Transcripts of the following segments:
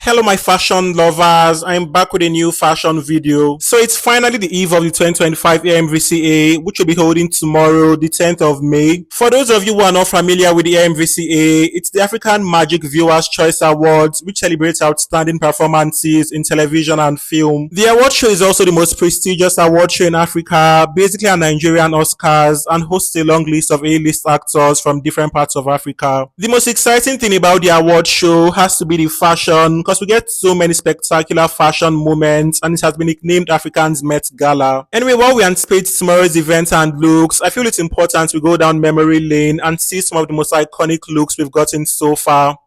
Hello my fashion lovers, I'm back with a new fashion video. So it's finally the eve of the 2025 AMVCA, which will be holding tomorrow, the 10th of May. For those of you who are not familiar with the AMVCA, it's the African Magic Viewers' Choice Awards, which celebrates outstanding performances in television and film. The award show is also the most prestigious award show in Africa, basically a Nigerian Oscars, and hosts a long list of A-list actors from different parts of Africa. The most exciting thing about the award show has to be the fashion, because we get so many spectacular fashion moments, and it has been nicknamed Africa's Met Gala. Anyway, while we anticipate tomorrow's events and looks, I feel it's important we go down memory lane and see some of the most iconic looks we've gotten so far.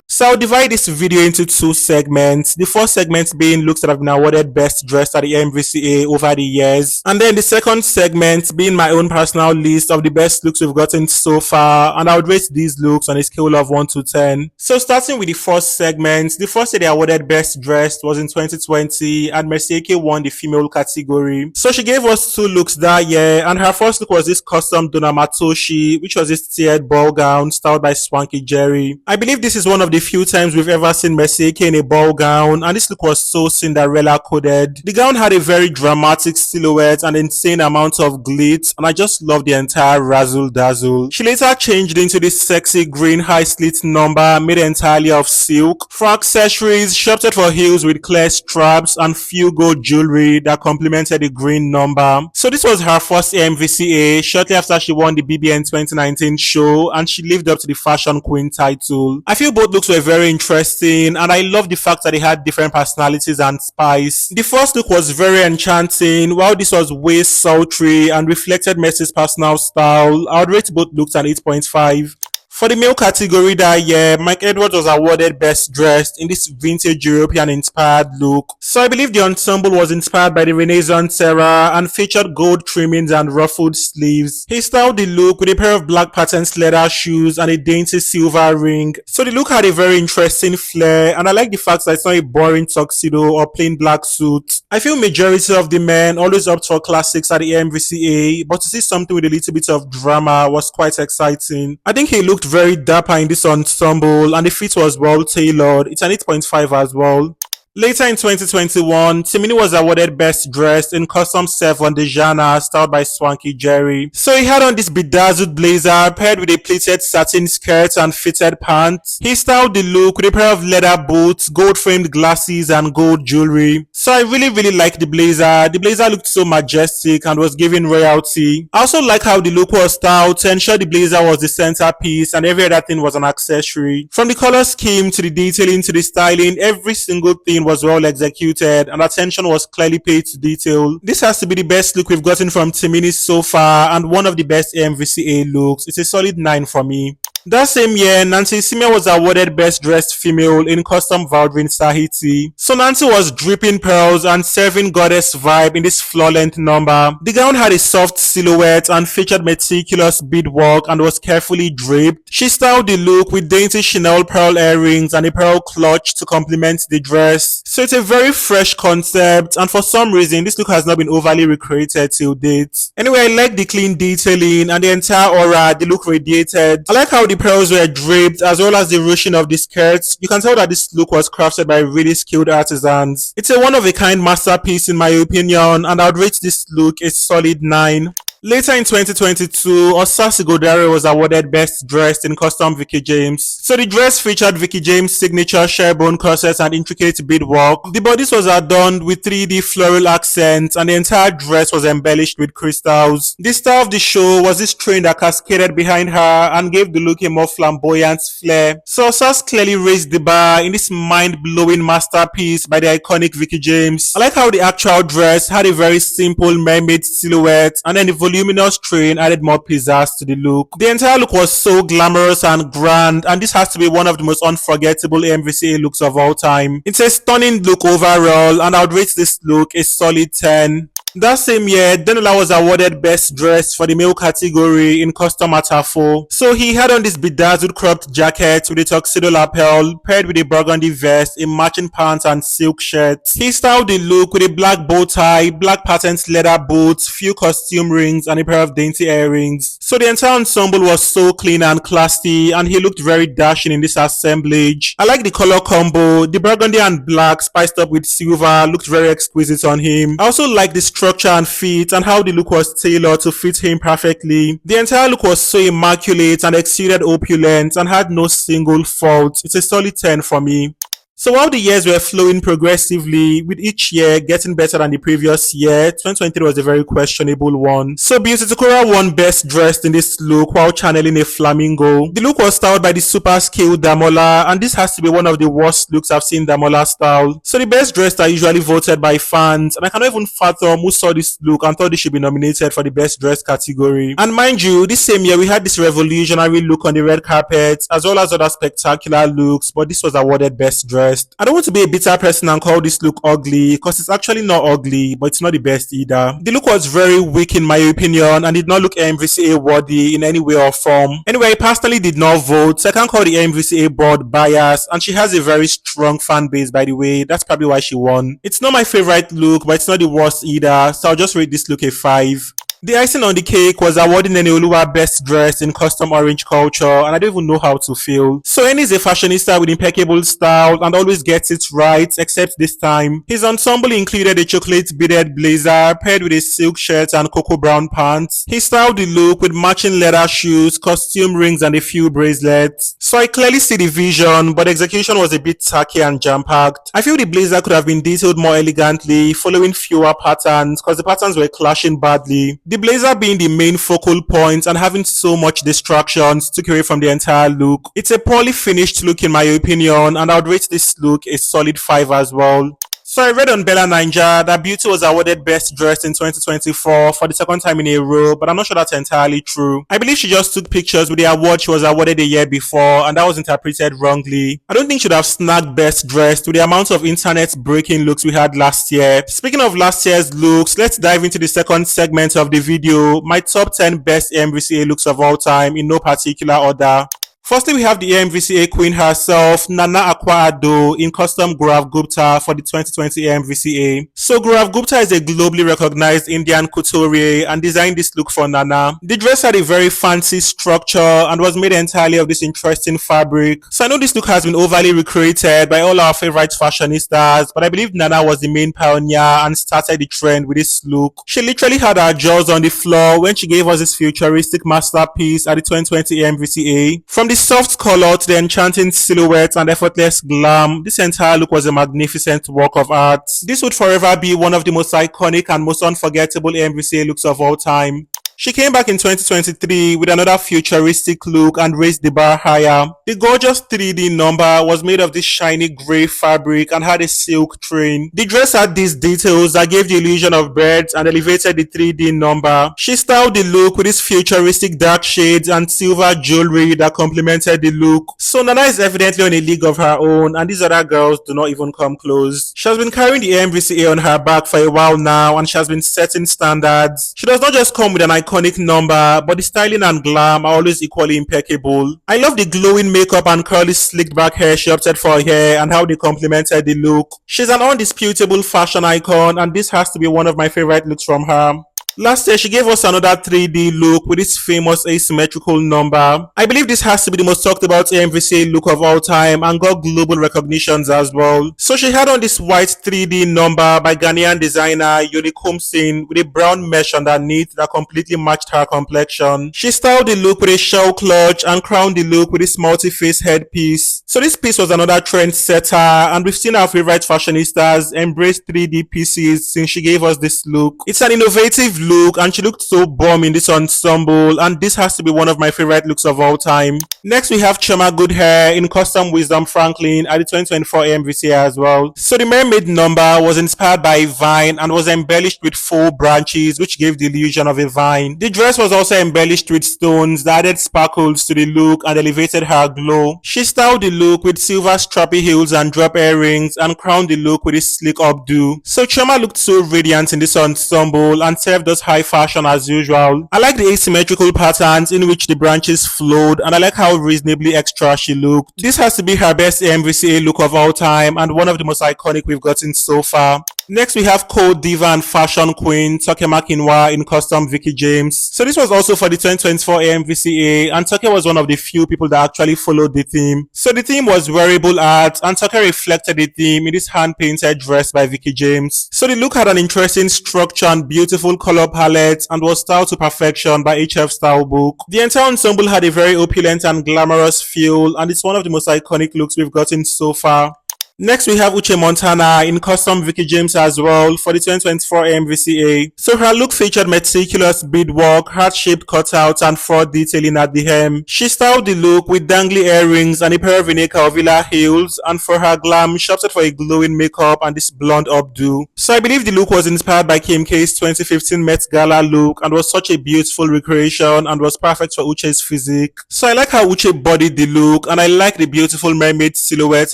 So I'll divide this video into two segments. The first segment being looks that have been awarded best dressed at the AMVCA over the years. And then the second segment being my own personal list of the best looks we've gotten so far. And I would rate these looks on a scale of 1 to 10. So starting with the first segment, the first day they awarded best dressed was in 2020 and AMVCA won the female category. So she gave us two looks that year, and her first look was this custom Donamatoshi, which was this tiered ball gown styled by Swanky Jerry. I believe this is one of the few times we've ever seen AMVCA in a ball gown, and this look was so Cinderella coded. The gown had a very dramatic silhouette and insane amount of glitz, and I just love the entire razzle dazzle. She later changed into this sexy green high slit number made entirely of silk. For accessories, she opted for heels with clear straps and few gold jewelry that complemented the green number. So this was her first AMVCA shortly after she won the BBN 2019 show, and she lived up to the fashion queen title. I feel both looks were very interesting, and I love the fact that they had different personalities and spice. The first look was very enchanting, while this was way sultry and reflected Messi's personal style. I would rate both looks an 8.5. For the male category that year, Mike Edwards was awarded best dressed in this vintage European inspired look. So I believe the ensemble was inspired by the Renaissance era and featured gold trimmings and ruffled sleeves. He styled the look with a pair of black patterned leather shoes and a dainty silver ring. So the look had a very interesting flair, and I like the fact that it's not a boring tuxedo or plain black suit. I feel majority of the men always opt for classics at the AMVCA, but to see something with a little bit of drama was quite exciting. I think he looked very dapper in this ensemble, and the fit was well tailored. It's an 8.5 as well. Later in 2021, Timini was awarded best dressed in custom 7 de Jana styled by Swanky Jerry. So he had on this bedazzled blazer paired with a pleated satin skirt and fitted pants. He styled the look with a pair of leather boots, gold framed glasses and gold jewelry. So I really liked the blazer. The blazer looked so majestic and was giving royalty. I also like how the look was styled to ensure the blazer was the centerpiece and every other thing was an accessory. From the color scheme to the detailing to the styling, every single thing was well executed and attention was clearly paid to detail. This has to be the best look we've gotten from Timini so far and one of the best AMVCA looks. It's a solid 9 for me. That same year, Nancy Simia was awarded best dressed female in custom Valdrin Sahiti. So Nancy was dripping pearls and serving goddess vibe in this floor-length number. The gown had a soft silhouette and featured meticulous beadwork and was carefully draped. She styled the look with dainty Chanel pearl earrings and a pearl clutch to complement the dress. So it's a very fresh concept, and for some reason this look has not been overly recreated till date. Anyway, I like the clean detailing and the entire aura the look radiated. I like how the pearls were draped as well as the ruching of the skirts. You can tell that this look was crafted by really skilled artisans. It's a one-of-a-kind masterpiece in my opinion, and I would rate this look a solid 9. Later in 2022, Osasi Godare was awarded best dressed in custom Vicky James. So the dress featured Vicky James' signature sherbone corset and intricate beadwork. The bodice was adorned with 3D floral accents and the entire dress was embellished with crystals. The star of the show was this train that cascaded behind her and gave the look a more flamboyant flair. So Osas clearly raised the bar in this mind-blowing masterpiece by the iconic Vicky James. I like how the actual dress had a very simple mermaid silhouette, and then the voluminous train added more pizzazz to the look. The entire look was so glamorous and grand, and this has to be one of the most unforgettable AMVCA looks of all time. It's a stunning look overall, and I would rate this look a solid 10. That same year, Denola was awarded Best Dressed for the male category in Custom Atafo. So he had on this bedazzled cropped jacket with a tuxedo lapel paired with a burgundy vest, a matching pants and silk shirt. He styled the look with a black bow tie, black patent leather boots, few costume rings and a pair of dainty earrings. So the entire ensemble was so clean and classy and he looked very dashing in this assemblage. I like the color combo. The burgundy and black spiced up with silver looked very exquisite on him. I also like the structure and fit and how the look was tailored to fit him perfectly. The entire look was so immaculate and exuded opulence and had no single fault. It's a solid 10 for me. So while the years were flowing progressively, with each year getting better than the previous year, 2023 was a very questionable one. So Beauty Takora won Best Dressed in this look while channeling a flamingo. The look was styled by the super skilled Damola, and this has to be one of the worst looks I've seen Damola style. So the Best Dressed are usually voted by fans, and I cannot even fathom who saw this look and thought they should be nominated for the Best Dressed category. And mind you, this same year we had this revolutionary look on the red carpet, as well as other spectacular looks, but this was awarded Best Dressed. I don't want to be a bitter person and call this look ugly because it's actually not ugly, but it's not the best either. The look was very weak in my opinion and did not look AMVCA worthy in any way or form. Anyway, I personally did not vote, so I can't call the AMVCA board biased, and she has a very strong fan base, by the way. That's probably why she won. It's not my favorite look, but it's not the worst either, so I'll just rate this look a 5. The icing on the cake was awarding Eneoluwa Best Dressed in Custom Orange Culture, and I don't even know how to feel. So Eni is a fashionista with impeccable style and always gets it right, except this time. His ensemble included a chocolate beaded blazer paired with a silk shirt and cocoa brown pants. He styled the look with matching leather shoes, costume rings and a few bracelets. So I clearly see the vision, but the execution was a bit tacky and jam-packed. I feel the blazer could have been detailed more elegantly, following fewer patterns, because the patterns were clashing badly. The blazer being the main focal point and having so much distractions took away from the entire look. It's a poorly finished look in my opinion, and I would rate this look a solid 5 as well. So I read on Bella Ninja that Beauty was awarded Best Dressed in 2024 for the second time in a row, but I'm not sure that's entirely true. I believe she just took pictures with the award she was awarded a year before, and that was interpreted wrongly. I don't think she should have snagged Best Dressed with the amount of internet breaking looks we had last year. Speaking of last year's looks, let's dive into the second segment of the video, my top 10 best AMVCA looks of all time in no particular order. Firstly, we have the AMVCA queen herself, Nana Akua-Addo, in custom Gaurav Gupta for the 2020 AMVCA. So Gaurav Gupta is a globally recognized Indian couturier and designed this look for Nana. The dress had a very fancy structure and was made entirely of this interesting fabric. So I know this look has been overly recreated by all our favorite fashionistas, but I believe Nana was the main pioneer and started the trend with this look. She literally had her jaws on the floor when she gave us this futuristic masterpiece at the 2020 AMVCA. From the soft color to the enchanting silhouette and effortless glam, this entire look was a magnificent work of art. This would forever be one of the most iconic and most unforgettable AMVCA looks of all time. She came back in 2023 with another futuristic look and raised the bar higher. The gorgeous 3D number was made of this shiny grey fabric and had a silk train. The dress had these details that gave the illusion of birds and elevated the 3D number. She styled the look with these futuristic dark shades and silver jewelry that complemented the look. So Nana is evidently on a league of her own, and these other girls do not even come close. She has been carrying the AMVCA on her back for a while now, and she has been setting standards. She does not just come with an iconic number, but the styling and glam are always equally impeccable. I love the glowing makeup and curly slicked back hair she opted for here and how they complemented the look. She's an undisputable fashion icon, and this has to be one of my favorite looks from her. Last year, she gave us another 3D look with this famous asymmetrical number. I believe this has to be the most talked about AMVCA look of all time and got global recognitions as well. So she had on this white 3D number by Ghanaian designer Yoni Kumsin with a brown mesh underneath that completely matched her complexion. She styled the look with a shell clutch and crowned the look with this multi-face headpiece. So this piece was another trendsetter, and we've seen our favorite fashionistas embrace 3D pieces since she gave us this look. It's an innovative look and she looked so bomb in this ensemble, and this has to be one of my favorite looks of all time. Next we have Chioma Good Hair in Custom Wisdom Franklin at the 2024 AMVCA as well. So the mermaid number was inspired by a vine and was embellished with 4 branches which gave the illusion of a vine. The dress was also embellished with stones that added sparkles to the look and elevated her glow. She styled the look with silver strappy heels and drop earrings and crowned the look with a sleek updo. So Chioma looked so radiant in this ensemble and served us high fashion as usual. I like the asymmetrical patterns in which the branches flowed, and I like how reasonably extra she looked. This has to be her best AMVCA look of all time and one of the most iconic we've gotten so far. Next we have co-diva and fashion queen Toke Makinwa in Custom Vicky James. So this was also for the 2024 AMVCA, and Toke was one of the few people that actually followed the theme. So the theme was wearable art, and Toke reflected the theme in this hand-painted dress by Vicky James. So the look had an interesting structure and beautiful color palette and was styled to perfection by HF Stylebook. The entire ensemble had a very opulent and glamorous feel, and it's one of the most iconic looks we've gotten so far. Next we have Uche Montana in Custom Vicky James as well for the 2024 AMVCA. So her look featured meticulous beadwork, heart-shaped cutouts and fraud detailing at the hem. She styled the look with dangly earrings and a pair of Ineka Ovila heels, and for her glam she opted for a glowing makeup and this blonde updo. So I believe the look was inspired by Kim K's 2015 Met Gala look and was such a beautiful recreation and was perfect for Uche's physique. So I like how Uche bodied the look, and I like the beautiful mermaid silhouette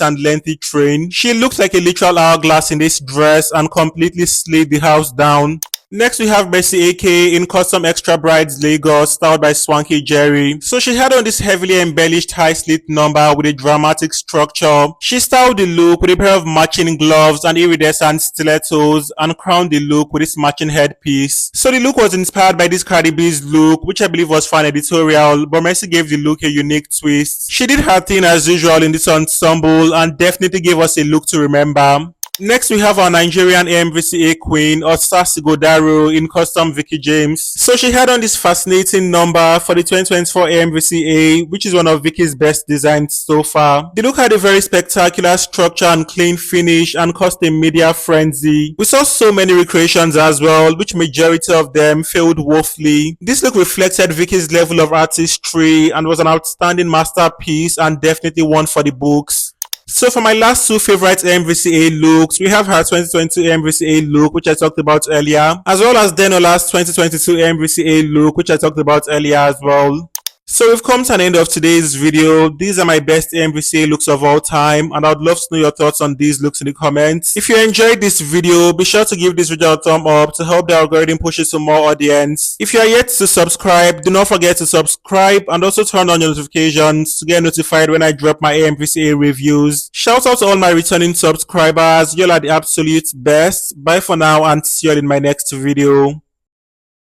and lengthy train. She looked like a literal hourglass in this dress and completely slayed the house down. Next we have Mercy AK in Custom Extra Brides Lagos, styled by Swanky Jerry. So she had on this heavily embellished high slit number with a dramatic structure. She styled the look with a pair of matching gloves and iridescent stilettos and crowned the look with this matching headpiece. So the look was inspired by this Cardi B's look, which I believe was for an editorial, but Mercy gave the look a unique twist. She did her thing as usual in this ensemble and definitely gave us a look to remember. Next we have our Nigerian AMVCA queen, Osa Sigodaro in Custom Vicky James. So she had on this fascinating number for the 2024 AMVCA, which is one of Vicky's best designs so far. The look had a very spectacular structure and clean finish and caused a media frenzy. We saw so many recreations as well, which majority of them failed woefully. This look reflected Vicky's level of artistry and was an outstanding masterpiece and definitely one for the books. So for my last 2 favorite AMVCA looks, we have her 2022 AMVCA look, which I talked about earlier, as well as Denola's 2022 AMVCA look, which I talked about earlier as well. So we've come to an end of today's video. These are my best AMVCA looks of all time, and I'd love to know your thoughts on these looks in the comments. If you enjoyed this video, be sure to give this video a thumb up to help the algorithm push it to more audience. If you are yet to subscribe, do not forget to subscribe and also turn on your notifications to get notified when I drop my AMVCA reviews. Shout out to all my returning subscribers. You all are the absolute best. Bye for now and see you all in my next video.